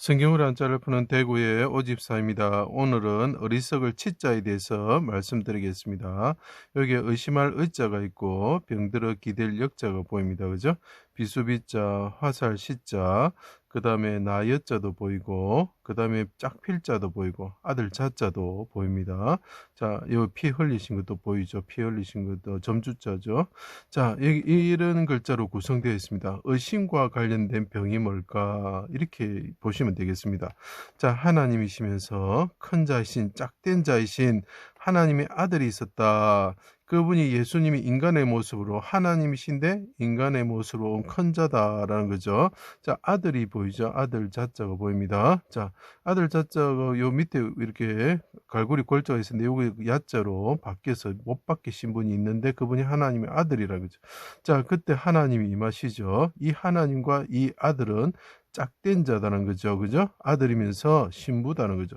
성경을 한자를 푸는 대구의 오집사입니다. 오늘은 어리석을 치자에 대해서 말씀드리겠습니다. 여기에 의심할 의자가 있고 병들어 기댈 역자가 보입니다. 그죠? 비수비자, 화살 시자, 그 다음에 나여자도 보이고, 그 다음에 짝필자도 보이고, 아들 자자도 보입니다. 자, 요 피 흘리신 것도 보이죠? 피 흘리신 것도 점주자죠? 자, 이런 글자로 구성되어 있습니다. 의심과 관련된 병이 뭘까? 이렇게 보시면 되겠습니다. 자, 하나님이시면서 큰 자이신, 짝된 자이신 하나님의 아들이 있었다. 그분이 예수님이 인간의 모습으로 하나님이신데 인간의 모습으로 온 큰 자다라는 거죠. 자, 아들이 보이죠? 아들 자자가 보입니다. 자, 아들 자자가 요 밑에 이렇게 갈고리 골자가 있었는데 요게 야자로 바뀌어서 못 바뀌신 분이 있는데 그분이 하나님의 아들이라는 거죠. 자, 그때 하나님이 임하시죠. 이 하나님과 이 아들은 짝된 자다는 거죠. 그죠? 아들이면서 신부다는 거죠.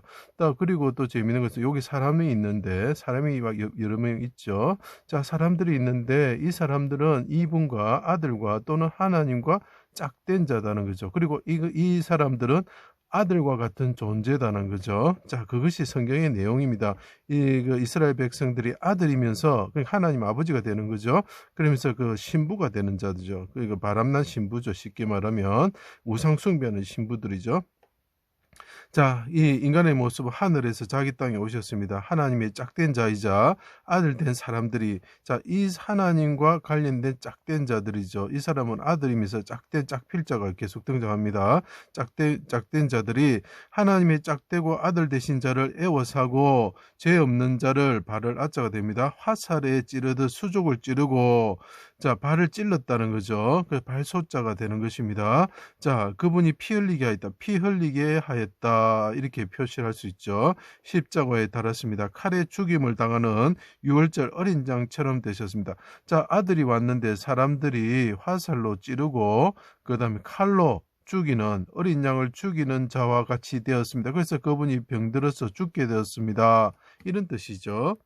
그리고 또 재미있는 것은 여기 사람이 있는데 사람이 막 여러 명 있죠. 자, 사람들이 있는데 이 사람들은 이분과 아들과 또는 하나님과 짝된 자다는 거죠. 그리고 이 사람들은 아들과 같은 존재다는 거죠. 자, 그것이 성경의 내용입니다. 이스라엘 백성들이 아들이면서 하나님 아버지가 되는 거죠. 그러면서 그 신부가 되는 자죠. 그 바람난 신부죠. 쉽게 말하면 우상 숭배하는 신부들이죠. 자, 이 인간의 모습은 하늘에서 자기 땅에 오셨습니다. 하나님의 짝된 자이자 아들 된 사람들이, 자, 이 하나님과 관련된 짝된 자들이죠. 이 사람은 아들이면서 짝된 짝필자가 계속 등장합니다. 짝된 자들이 하나님의 짝되고 아들 되신 자를 애워사고 죄 없는 자를 발을 아자가 됩니다. 화살에 찌르듯 수족을 찌르고, 자, 발을 찔렀다는 거죠. 그 발소자가 되는 것입니다. 자, 그분이 피 흘리게 하였다. 피 흘리게 하였다. 이렇게 표시를 할 수 있죠. 십자가에 달았습니다. 칼에 죽임을 당하는 6월절 어린 양처럼 되셨습니다. 자, 아들이 왔는데 사람들이 화살로 찌르고 그 다음에 칼로 죽이는, 어린 양을 죽이는 자와 같이 되었습니다. 그래서 그분이 병들어서 죽게 되었습니다. 이런 뜻이죠.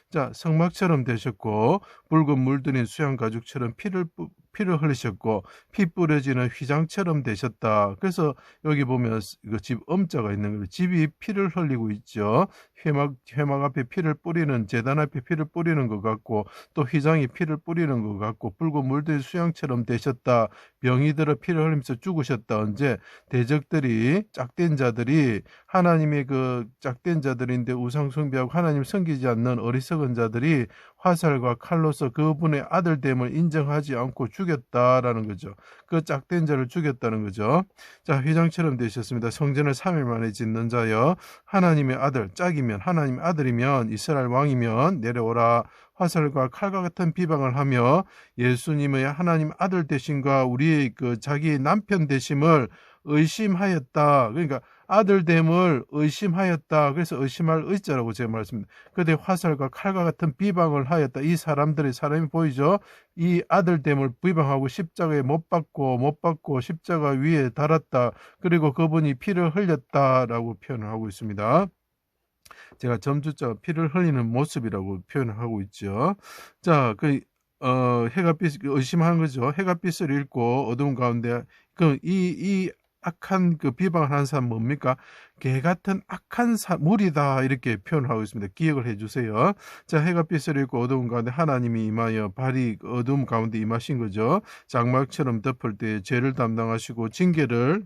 자, 성막처럼 되셨고 붉은 물들인 수양 가죽처럼 피를 흘리셨고 피 뿌려지는 휘장처럼 되셨다. 그래서 여기 보면 집 엄자가 있는 거예요. 집이 피를 흘리고 있죠. 회막 앞에 피를 뿌리는, 제단 앞에 피를 뿌리는 것 같고 또 휘장이 피를 뿌리는 것 같고 붉은 물들인 수양처럼 되셨다. 병이 들어 피를 흘리면서 죽으셨다. 언제? 대적들이, 짝된 자들이, 하나님의 그 짝된 자들인데 우상 숭배하고 하나님 섬기지 않는 어리석은 자들이 화살과 칼로서 그분의 아들됨을 인정하지 않고 죽였다라는 거죠. 그 짝된 자를 죽였다는 거죠. 자, 휘장처럼 되셨습니다. 성전을 3일 만에 짓는 자여, 하나님의 아들, 짝이면 하나님의 아들이면 이스라엘 왕이면 내려오라. 화살과 칼과 같은 비방을 하며 예수님의 하나님 아들 되심과 우리의 그 자기 남편 되심을 의심하였다. 그러니까 아들됨을 의심하였다. 그래서 의심할 의자라고 제가 말씀드립니다. 그때 화살과 칼과 같은 비방을 하였다. 이 사람이 보이죠? 이 아들됨을 비방하고 십자가에 못 박고 십자가 위에 달았다. 그리고 그분이 피를 흘렸다라고 표현을 하고 있습니다. 제가 점주자 피를 흘리는 모습이라고 표현을 하고 있죠. 자, 해가 의심한 거죠. 해가 빛을 잃고 어두운 가운데 이 악한 그 비방을 하는 사람 뭡니까? 개 같은 악한 무리다 이렇게 표현을 하고 있습니다. 기억을 해주세요. 자, 해가 빛을 잃고 어두운 가운데 하나님이 임하여 발이 어두움 가운데 임하신 거죠. 장막처럼 덮을 때 죄를 담당하시고 징계를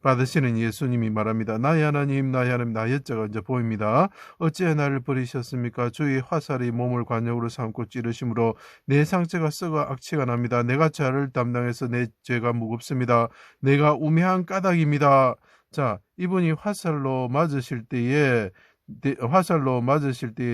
받으시는 예수님이 말합니다. 나의 하나님, 나의 하나님, 나의 자가 이제 보입니다. 어찌해 나를 버리셨습니까? 주의 화살이 몸을 관역으로 삼고 찌르심으로 내 상처가 썩어 악취가 납니다. 내가 죄를 담당해서 내 죄가 무겁습니다. 내가 우매한 까닭입니다. 자, 이분이 화살로 맞으실 때에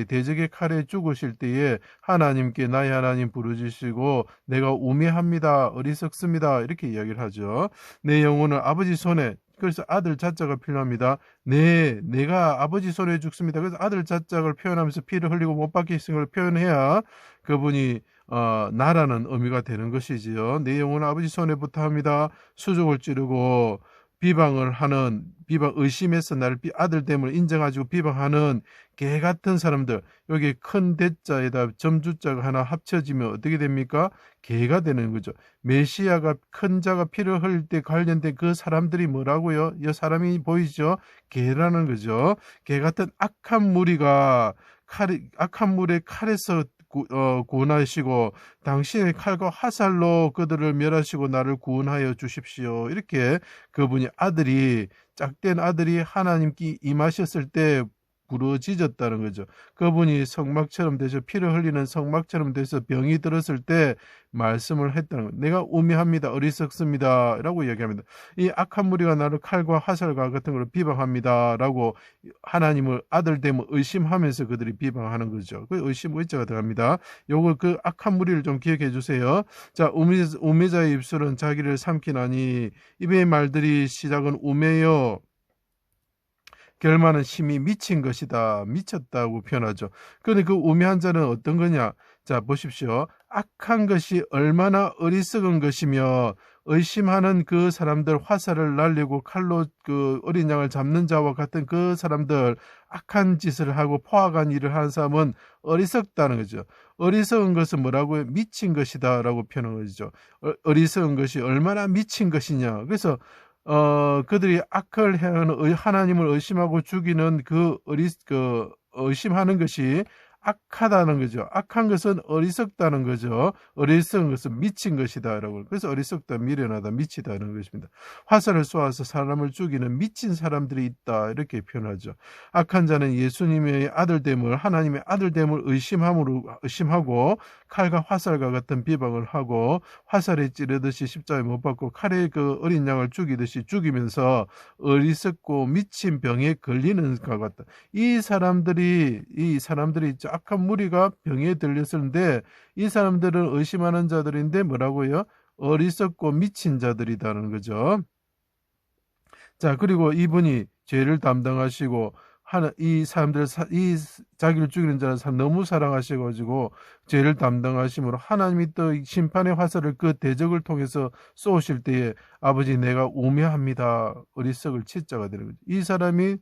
대적의 칼에 죽으실 때에 하나님께 나의 하나님 부르짖으시고 내가 우매합니다. 어리석습니다. 이렇게 이야기를 하죠. 내 영혼을 아버지 손에, 그래서 아들 자자가 필요합니다. 내가 아버지 손에 죽습니다. 그래서 아들 자자를 표현하면서 피를 흘리고 못 박히신 걸 표현해야 그분이 나라는 의미가 되는 것이지요. 내 영혼을 아버지 손에 부탁합니다. 수족을 찌르고 비방을 하는, 의심해서 나를 아들됨을 인정하고 비방하는 개 같은 사람들, 여기 큰 대자에다 점주자가 하나 합쳐지면 어떻게 됩니까? 개가 되는 거죠. 메시아가 큰 자가 피를 흘릴 때 관련된 그 사람들이 뭐라고요? 이 사람이 보이죠? 개라는 거죠. 개 같은 악한 무리가 악한 물의 칼에서 구원하시고 당신의 칼과 화살로 그들을 멸하시고 나를 구원하여 주십시오. 이렇게 그분이 짝된 아들이 하나님께 임하셨을 때 부러지졌다는 거죠. 그분이 성막처럼 되셔 피를 흘리는 성막처럼 돼서 병이 들었을 때 말씀을 했다는 거예요. 내가 우매합니다. 어리석습니다. 라고 이야기합니다. 이 악한 무리가 나를 칼과 화살과 같은 걸로 비방합니다. 라고 하나님을 아들됨을 의심하면서 그들이 비방하는 거죠. 그 의심 의자가 들어갑니다. 요거 그 악한 무리를 좀 기억해 주세요. 자, 우매자의 입술은 자기를 삼키나니 입의 말들이 시작은 우매요. 결말은 심히 미친 것이다. 미쳤다고 표현하죠. 그런데 그 우매한 자는 어떤 거냐? 자, 보십시오. 악한 것이 얼마나 어리석은 것이며 의심하는 그 사람들, 화살을 날리고 칼로 그 어린 양을 잡는 자와 같은 그 사람들, 악한 짓을 하고 포악한 일을 하는 사람은 어리석다는 거죠. 어리석은 것은 뭐라고요? 미친 것이다 라고 표현한 거죠. 어리석은 것이 얼마나 미친 것이냐. 그래서 그들이 악을 행하는 하나님을 의심하고 죽이는 그 의심하는 것이 악하다는 거죠. 악한 것은 어리석다는 거죠. 어리석은 것은 미친 것이다라고. 그래서 어리석다, 미련하다, 미치다는 것입니다. 화살을 쏘아서 사람을 죽이는 미친 사람들이 있다 이렇게 표현하죠. 악한 자는 예수님의 아들됨을, 하나님의 아들됨을 의심하고 칼과 화살과 같은 비방을 하고 화살에 찌르듯이 십자가에 못 박고 칼에 그 어린 양을 죽이듯이 죽이면서 어리석고 미친 병에 걸리는 것 같다. 이 사람들이 악한 무리가 병에 들렸었는데 이 사람들은 의심하는 자들인데 뭐라고요? 어리석고 미친 자들이다는 거죠. 자, 그리고 이분이 죄를 담당하시고 이 사람들 이 자기를 죽이는 자를 너무 사랑하셔가지고 죄를 담당하심으로 하나님이 또 심판의 화살을 그 대적을 통해서 쏘실 때에 아버지 내가 우매합니다. 어리석을 치자가 되는 거죠. 이 사람이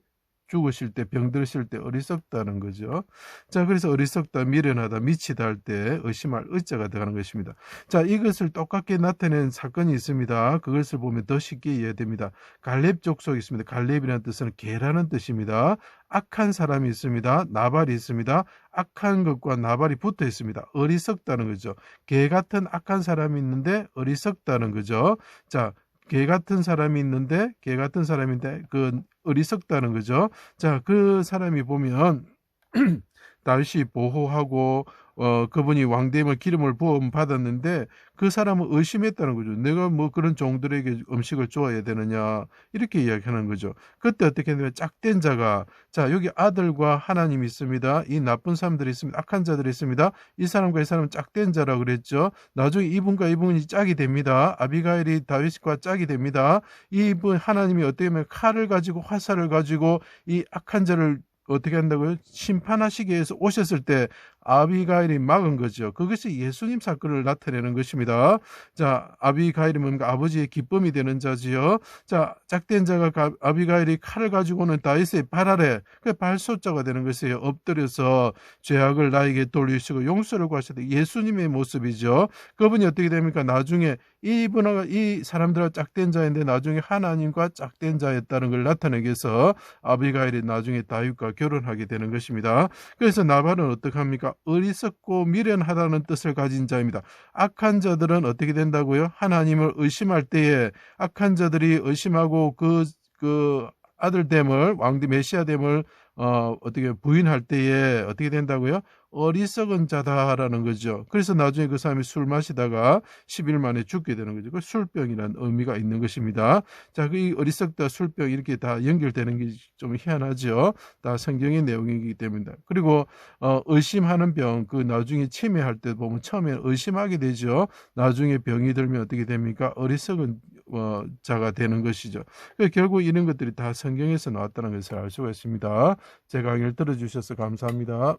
죽으실 때, 병들으실 때 어리석다는 거죠. 자, 그래서 어리석다, 미련하다, 미치다 할 때 의심할 의자가 들어가는 것입니다. 자, 이것을 똑같게 나타낸 사건이 있습니다. 그것을 보면 더 쉽게 이해됩니다. 갈렙 족속이 있습니다. 갈렙이라는 뜻은 개라는 뜻입니다. 악한 사람이 있습니다. 나발이 있습니다. 악한 것과 나발이 붙어 있습니다. 어리석다는 거죠. 개 같은 악한 사람이 있는데 어리석다는 거죠. 자, 개 같은 사람이 있는데 그 어리석다는 거죠. 자, 그 사람이 보면 다윗이 보호하고 그분이 왕됨을 기름을 부음 받았는데 그 사람은 의심했다는 거죠. 내가 뭐 그런 종들에게 음식을 주어야 되느냐 이렇게 이야기하는 거죠. 그때 어떻게 되냐면 짝된 자가 자 여기 아들과 하나님이 있습니다. 이 나쁜 사람들이 있습니다. 악한 자들이 있습니다. 이 사람과 이 사람은 짝된 자라고 그랬죠. 나중에 이분과 이분이 짝이 됩니다. 아비가일이 다윗과 짝이 됩니다. 이분 하나님이 어떻게 보면 칼을 가지고 화살을 가지고 이 악한 자를 어떻게 한다고요? 심판하시기 위해서 오셨을 때 아비가일이 막은 거죠. 그것이 예수님 사건을 나타내는 것입니다. 자, 아비가일이 뭔가 아버지의 기쁨이 되는 자지요. 자, 짝된 자가 아비가일이 칼을 가지고는 다윗의 발 아래 그 발소자가 되는 것이에요. 엎드려서 죄악을 나에게 돌리시고 용서를 구하셨다. 예수님의 모습이죠. 그분이 어떻게 됩니까? 나중에 이분과 이 사람들과 짝된 자인데 나중에 하나님과 짝된 자였다는 걸 나타내기 위해서 아비가일이 나중에 다윗과 결혼하게 되는 것입니다. 그래서 나발은 어떻게 합니까? 어리석고 미련하다는 뜻을 가진 자입니다. 악한 자들은 어떻게 된다고요? 하나님을 의심할 때에 악한 자들이 의심하고 그 아들됨을 왕대 메시아됨을 어떻게 부인할 때에 어떻게 된다고요? 어리석은 자다라는 거죠. 그래서 나중에 그 사람이 술 마시다가 10일 만에 죽게 되는 거죠. 그 술병이라는 의미가 있는 것입니다. 자, 그 어리석다, 술병 이렇게 다 연결되는 게 좀 희한하죠. 다 성경의 내용이기 때문이다. 그리고 의심하는 병, 그 나중에 치매할 때 보면 처음에 의심하게 되죠. 나중에 병이 들면 어떻게 됩니까? 어리석은 자가 되는 것이죠. 결국 이런 것들이 다 성경에서 나왔다는 것을 알 수가 있습니다. 제 강의를 들어주셔서 감사합니다.